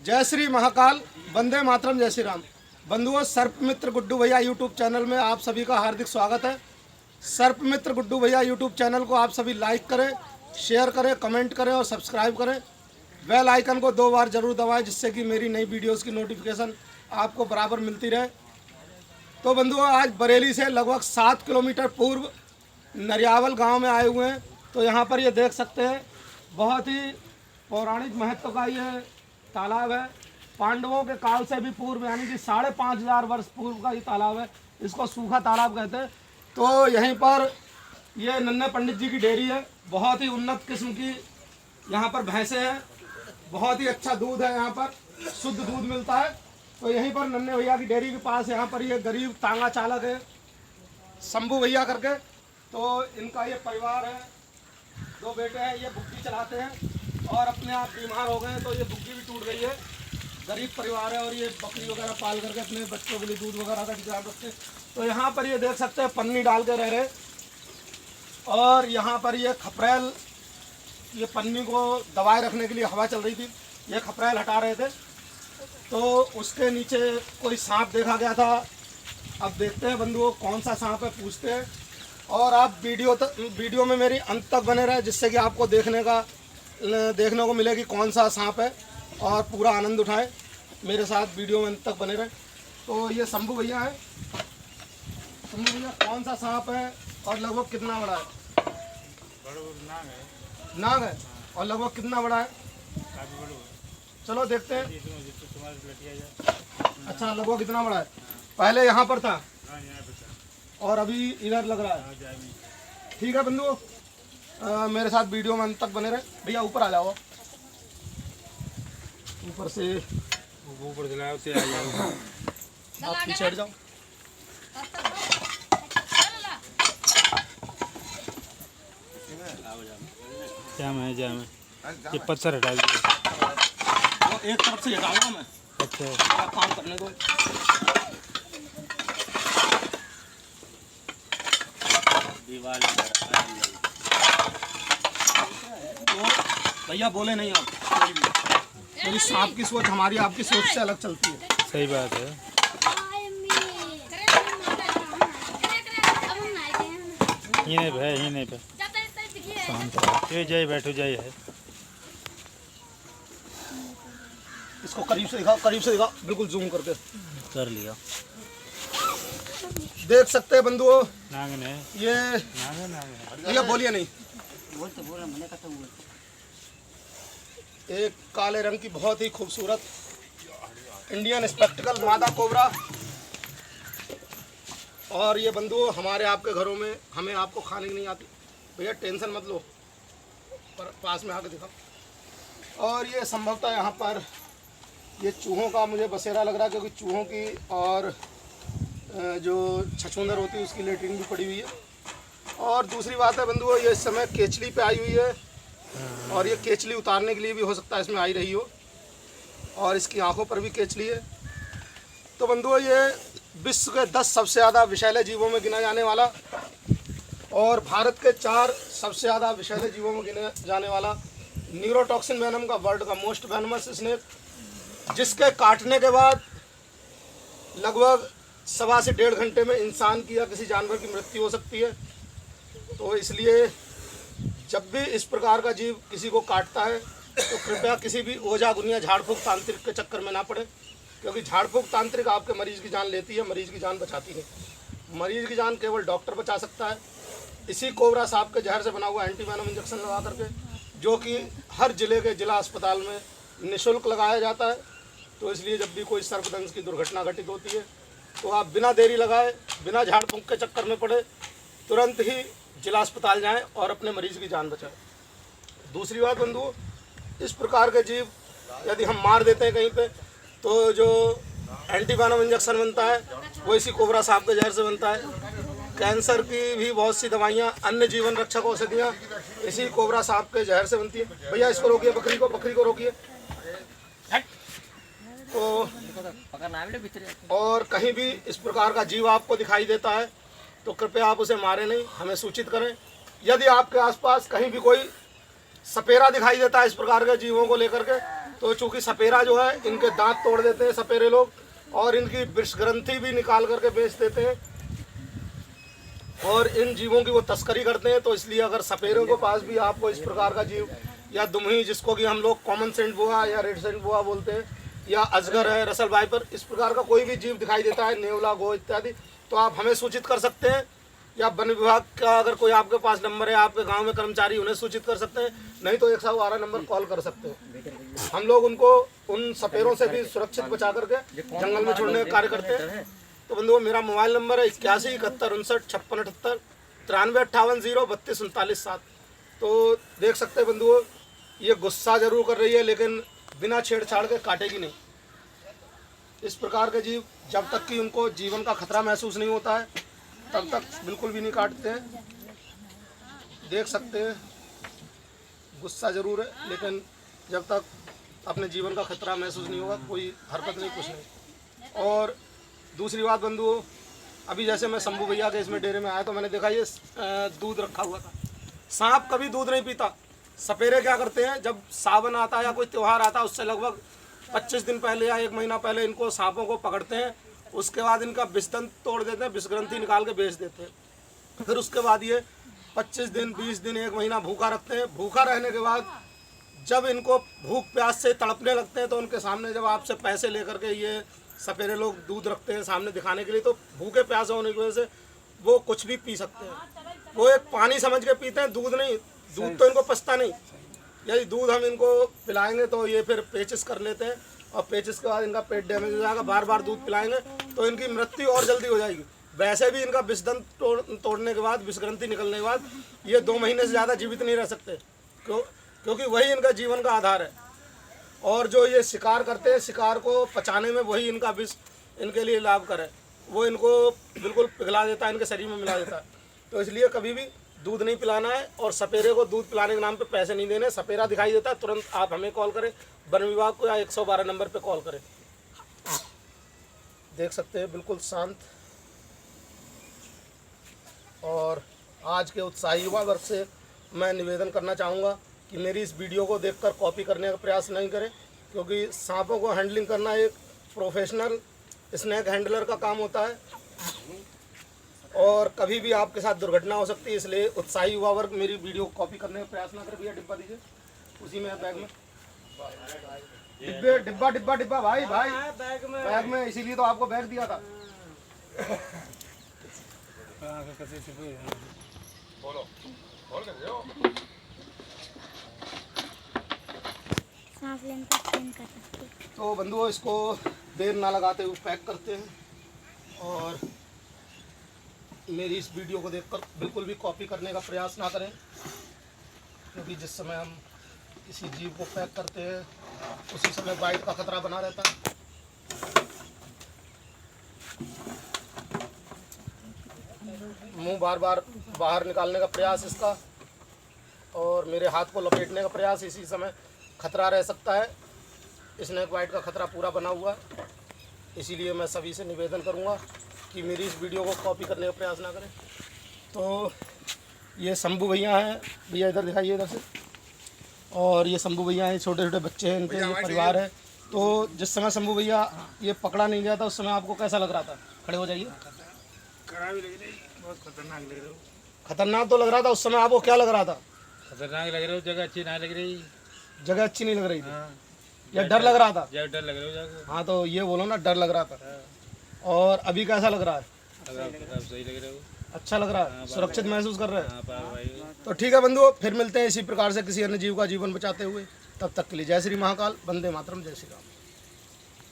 जय श्री महाकाल, वंदे मातरम, जय श्री राम। बंधुओं, सर्प मित्र गुड्डू भैया यूट्यूब चैनल में आप सभी का हार्दिक स्वागत है। सर्प मित्र गुड्डू भैया यूट्यूब चैनल को आप सभी लाइक करें, शेयर करें, कमेंट करें और सब्सक्राइब करें। बेल आइकन को 2 बार जरूर दबाएं, जिससे कि मेरी नई वीडियोस की नोटिफिकेशन आपको बराबर मिलती रहे। तो बंधुओं, आज बरेली से लगभग 7 किलोमीटर पूर्व नरियावल गाँव में आए हुए हैं। तो यहाँ पर ये देख सकते हैं, बहुत ही पौराणिक महत्व का ये तालाब है। पांडवों के काल से भी पूर्व, यानी कि 5500 वर्ष पूर्व का ये तालाब है। इसको सूखा तालाब कहते हैं। तो यहीं पर ये नन्हे पंडित जी की डेयरी है। बहुत ही उन्नत किस्म की यहाँ पर भैंसें हैं। बहुत ही अच्छा दूध है, यहाँ पर शुद्ध दूध मिलता है। तो यहीं पर नन्हे भैया की डेयरी के पास यहाँ पर ये गरीब तांगा चालक है, शंभू भैया करके। तो इनका ये परिवार है, 2 बेटे हैं। ये बुग्गी चलाते हैं और अपने आप बीमार हो गए, तो ये बुग्गी भी टूट गई है। गरीब परिवार है और ये बकरी वगैरह पाल करके अपने बच्चों के लिए दूध वगैरह का इंतजाम रखते हैं। तो यहाँ पर ये देख सकते हैं, पन्नी डाल के रह रहे। और यहाँ पर ये खपरेल, ये पन्नी को दबाए रखने के लिए हवा चल रही थी, ये खपरेल हटा रहे थे। तो उसके नीचे कोई सांप देखा गया था। अब देखते हैं बंधुओं कौन सा सांप है, पूछते हैं। और आप वीडियो में मेरी अंत तक बने रहे, जिससे कि आपको देखने को मिले कि कौन सा सांप है, और पूरा आनंद उठाएं। मेरे साथ वीडियो में अंत तक बने रहे। तो ये शंभू भैया है। शंभू भैया, कौन सा सांप है और लगभग कितना बड़ा है? नाग है। और लगभग कितना बड़ा है? चलो देखते हैं। अच्छा, लगभग कितना बड़ा है? पहले यहाँ पर था और अभी इधर लग रहा है। ठीक है बंधुओं, मेरे साथ वीडियो में अंत तक बने रहे। भैया ऊपर आ जाओ, ऊपर से आप पीछे हट जाओ। जाम है ये पत्थर हटा दिया। वो एक तरफ से हटाऊंगा मैं। अच्छा, काम करने को। तो भैया बोले नहीं आप, क्योंकि सांप की सोच हमारी आपकी सोच से अलग चलती है। सही बात है। ये नहीं पे शांत जाइए, बैठो जाइए है। इसको करीब से दिखाओ, बिल्कुल जूम करके कर लिया। देख सकते हैं बंधुओं, नाग ने ये नाग भैया बोलिए नहीं। एक काले रंग की बहुत ही खूबसूरत इंडियन स्पेक्टिकल मादा कोबरा। और ये बंधुओं, हमारे आपके घरों में हमें आपको खाने की नहीं आती। भैया टेंशन मत लो, पर पास में आके दिखाओ। और ये संभवतः यहाँ पर ये चूहों का मुझे बसेरा लग रहा है, क्योंकि चूहों की और जो छछूंदर होती है उसकी लेटरिन भी पड़ी हुई है। और दूसरी बात है बंधुओं, ये इस समय केचली पे आई हुई है, और ये केचली उतारने के लिए भी हो सकता है इसमें आई रही हो। और इसकी आंखों पर भी केचली है। तो बंधुओं, ये विश्व के 10 सबसे ज़्यादा विषैले जीवों में गिना जाने वाला, और भारत के 4 सबसे ज़्यादा विषैले जीवों में गिने जाने वाला न्यूरोटॉक्सिन वेनम का वर्ल्ड का मोस्ट वेनमस स्नेक, जिसके काटने के बाद लगभग 1.25 से 1.5 घंटे में इंसान की या किसी जानवर की मृत्यु हो सकती है। तो इसलिए जब भी इस प्रकार का जीव किसी को काटता है, तो कृपया किसी भी ओझा गुनिया झाड़ फूक तांत्रिक के चक्कर में ना पड़े, क्योंकि झाड़ फूक तांत्रिक आपके मरीज की जान लेती है, मरीज की जान बचाती नहीं। मरीज की जान केवल डॉक्टर बचा सकता है। इसी कोबरा सांप के जहर से बना हुआ एंटीवेनम इंजेक्शन लगा करके, जो कि हर जिले के जिला अस्पताल में निःशुल्क लगाया जाता है। तो इसलिए जब भी कोई सर्पदंश की दुर्घटना घटित होती है, तो आप बिना देरी लगाए, बिना झाड़ फूंक के चक्कर में पड़े, तुरंत ही जिला अस्पताल जाएं और अपने मरीज की जान बचाएं। दूसरी बात बंधुओं, इस प्रकार के जीव यदि हम मार देते हैं कहीं पे, तो जो एंटीवेनम इंजेक्शन बनता है वो इसी कोबरा सांप के जहर से बनता है। कैंसर की भी बहुत सी दवाइयाँ, अन्य जीवन रक्षक औषधियाँ इसी कोबरा सांप के जहर से बनती है। भैया इसको रोकिए, बकरी को रोकिए। तो और कहीं भी इस प्रकार का जीव आपको दिखाई देता है, तो कृपया आप उसे मारें नहीं, हमें सूचित करें। यदि आपके आसपास कहीं भी कोई सपेरा दिखाई देता है इस प्रकार के जीवों को लेकर के, तो चूंकि सपेरा जो है इनके दांत तोड़ देते हैं सपेरे लोग, और इनकी विष ग्रंथि भी निकाल करके बेच देते हैं, और इन जीवों की वो तस्करी करते हैं। तो इसलिए अगर सपेरों के पास भी आपको इस प्रकार का जीव या दुम्ही, जिसको कि हम लोग कॉमन सेंट बोआ या रेड सेंट बोआ बोलते हैं, या अजगर है, रसल वाइपर, इस प्रकार का कोई भी जीव दिखाई देता है, नेवला, गो इत्यादि, तो आप हमें सूचित कर सकते हैं, या वन विभाग का अगर कोई आपके पास नंबर है, आपके गांव में कर्मचारी, उन्हें सूचित कर सकते हैं, नहीं तो 112 नंबर कॉल कर सकते हैं। हम लोग उनको उन सपेरों से भी सुरक्षित बचा करके जंगल में छोड़ने का कार्य करते हैं। तो बंधुओं, मेरा मोबाइल नंबर है 81 71 59 56 78 93 58 0 32 39 7। तो देख सकते हैं बंधुओं, ये गुस्सा जरूर कर रही है लेकिन बिना छेड़छाड़ के काटेगी नहीं। इस प्रकार के जीव जब तक कि उनको जीवन का खतरा महसूस नहीं होता है तब तक बिल्कुल भी नहीं काटते हैं। देख सकते हैं गुस्सा जरूर है लेकिन जब तक अपने जीवन का खतरा महसूस नहीं होगा कोई हरकत नहीं, कुछ नहीं। और दूसरी बात बंधुओं, अभी जैसे मैं शंभू भैया के इसमें डेरे में आया तो मैंने देखा ये दूध रखा हुआ था। सांप कभी दूध नहीं पीता। सपेरे क्या करते हैं, जब सावन आता है या कोई त्यौहार आता है उससे लगभग 25 दिन पहले या 1 महीना पहले इनको सांपों को पकड़ते हैं, उसके बाद इनका विषदंत तोड़ देते हैं, विषग्रंथि निकाल के बेच देते हैं। फिर उसके बाद ये 25 दिन 20 दिन 1 महीना भूखा रखते हैं। भूखा रहने के बाद जब इनको भूख प्यास से तड़पने लगते हैं तो उनके सामने जब आपसे पैसे लेकर के ये सपेरे लोग दूध रखते हैं सामने दिखाने के लिए, तो भूखे प्यास होने की वजह से वो कुछ भी पी सकते हैं। वो एक पानी समझ के पीते हैं, दूध नहीं। दूध तो इनको पचता नहीं। यदि दूध हम इनको पिलाएंगे तो ये फिर पेचिस कर लेते हैं, और पेचिस के बाद इनका पेट डैमेज हो जाएगा। बार बार दूध पिलाएंगे तो इनकी मृत्यु और जल्दी हो जाएगी। वैसे भी इनका विषदंत तोड़ने के बाद, विषग्रंथि निकलने के बाद ये 2 महीने से ज़्यादा जीवित नहीं रह सकते, क्योंकि वही इनका जीवन का आधार है। और जो ये शिकार करते हैं, शिकार को पचाने में वही इनका विष इनके लिए लाभकर है। वो इनको बिल्कुल पिघला देता है, इनके शरीर में मिला देता है। तो इसलिए कभी भी दूध नहीं पिलाना है, और सपेरे को दूध पिलाने के नाम पे पैसे नहीं देने। सपेरा दिखाई देता है तुरंत आप हमें कॉल करें, वन विभाग को, या 112 नंबर पे कॉल करें। देख सकते हैं बिल्कुल शांत। और आज के उत्साही युवा वर्ग से मैं निवेदन करना चाहूँगा कि मेरी इस वीडियो को देखकर कॉपी करने का प्रयास नहीं करें, क्योंकि सांपों को हैंडलिंग करना एक प्रोफेशनल स्नेक हैंडलर का काम होता है, और कभी भी आपके साथ दुर्घटना हो सकती है। इसलिए उत्साही युवा वर्ग मेरी वीडियो को कॉपी करने का प्रयास ना करें। भैया डिब्बा दीजिए, उसी में बैग में डिब्बा डिब्बा डिब्बा भाई बैग में, इसीलिए तो आपको बैग दिया था। बोलो बोल कर दो। तो बंधुओं, इसको देर ना लगाते हुए पैक करते हैं, और मेरी इस वीडियो को देखकर बिल्कुल भी कॉपी करने का प्रयास ना करें, क्योंकि जिस समय हम किसी जीव को पैक करते हैं उसी समय बाइट का खतरा बना रहता है। मुंह बार बार बाहर निकालने का प्रयास इसका, और मेरे हाथ को लपेटने का प्रयास, इसी समय खतरा रह सकता है। स्नेक बाइट का खतरा पूरा बना हुआ है। इसीलिए मैं सभी से निवेदन करूंगा कि मेरी इस वीडियो को कॉपी करने का प्रयास ना करें। तो ये शंभू भैया हैं, भैया इधर दिखाइए इधर से, और ये शंभू भैया हैं, छोटे छोटे बच्चे हैं इनके, ये परिवार है। तो जिस समय शंभू भैया ये पकड़ा नहीं गया था उस समय आपको कैसा लग रहा था? खड़े हो जाइए। बहुत खतरनाक लग रहा है। खतरनाक तो लग रहा था उस समय, आपको क्या लग रहा था? खतरनाक लग रहा है, जगह अच्छी नहीं लग रही। जगह अच्छी नहीं लग रही थी या डर लग रहा था? डर लग रहा है। हाँ, तो ये बोलो ना, डर लग रहा था। और अभी कैसा लग रहा है? सही लग रहा है, अच्छा लग रहा है, सुरक्षित महसूस कर रहे हैं। तो ठीक है बंधुओं, फिर मिलते हैं इसी प्रकार से किसी अन्य जीव का जीवन बचाते हुए। तब तक के लिए जय श्री महाकाल, वंदे मातरम, जय श्री राम।